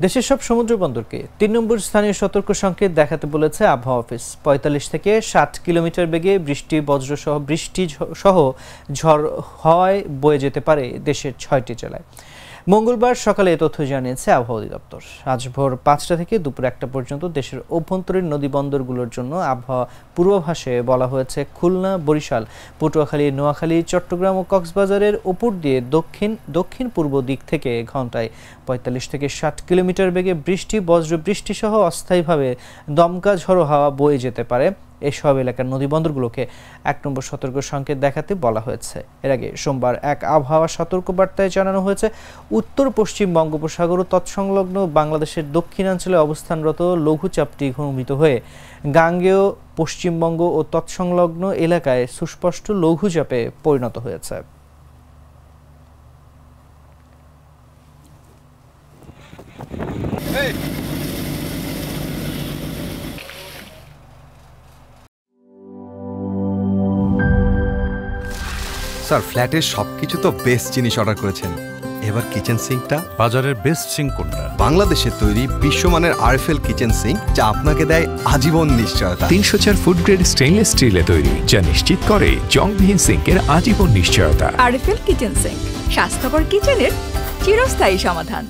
দেশের সব সমুদ্র বন্দরকে ৩ নম্বর স্থানীয় সতর্ক সংকেত দেখাতে বলেছে আবহাওয়া অফিস। ৪৫ থেকে ৬০ কিলোমিটার বেগে বৃষ্টি সহ ঝড় হওয়ায় বয়ে যেতে পারে দেশের ৬টি জেলায়। মঙ্গলবার সকালে এ তথ্য জানিয়েছে আবহাওয়া অধিদপ্তর। আজ ভোর ৫টা থেকে দুপুর ১টা পর্যন্ত দেশের অভ্যন্তরীণ নদী বন্দরগুলোর জন্য আবহাওয়া পূর্বাভাসে বলা হয়েছে খুলনা, বরিশাল, পটুয়াখালী, নোয়াখালী, চট্টগ্রাম ও কক্সবাজারের উপর দিয়ে দক্ষিণ পূর্ব দিক থেকে ঘন্টায় ৪৫ থেকে ৬০ কিলোমিটার বেগে বজ্রবৃষ্টি সহ অস্থায়ীভাবে দমকা ঝড়ো হাওয়া বয়ে যেতে পারে। এসব এলাকার নদীবন্দরগুলোকে ১ নম্বর সতর্ক সংকেত দেখাতে বলা হয়েছে। এর আগে সোমবার এক আবহাওয়া সতর্কবার্তায় জানানো হয়েছে উত্তর পশ্চিম বঙ্গোপসাগর ও তৎসংলগ্ন বাংলাদেশের দক্ষিণাঞ্চলে অবস্থানরত লঘুচাপটি ঘনীভূত হয়ে গাঙ্গেয় পশ্চিমবঙ্গ ও তৎসংলগ্ন এলাকায় সুস্পষ্ট লঘুচাপে পরিণত হয়েছে। স্যার, ফ্ল্যাটের সবকিছু তো বেস্ট জিনিস অর্ডার করেছেন, এবার কিচেন সিঙ্কটা? বাজারের বেস্ট সিঙ্ক কোনটা? বাংলাদেশের তৈরি বিশ্বমানের আরএফএল কিচেন সিঙ্ক, যা আপনাকে দেয় আজীবন নিশ্চয়তা। ৩০০ ফুড গ্রেড স্টেইনলেস স্টিলে তৈরি, যা নিশ্চিত করে জংবিহীন সিঙ্কের আজীবন নিশ্চয়তা। আরএফএল কিচেন সিঙ্ক, স্বাস্থ্যকর কিচেনের চিরস্থায়ী সমাধান।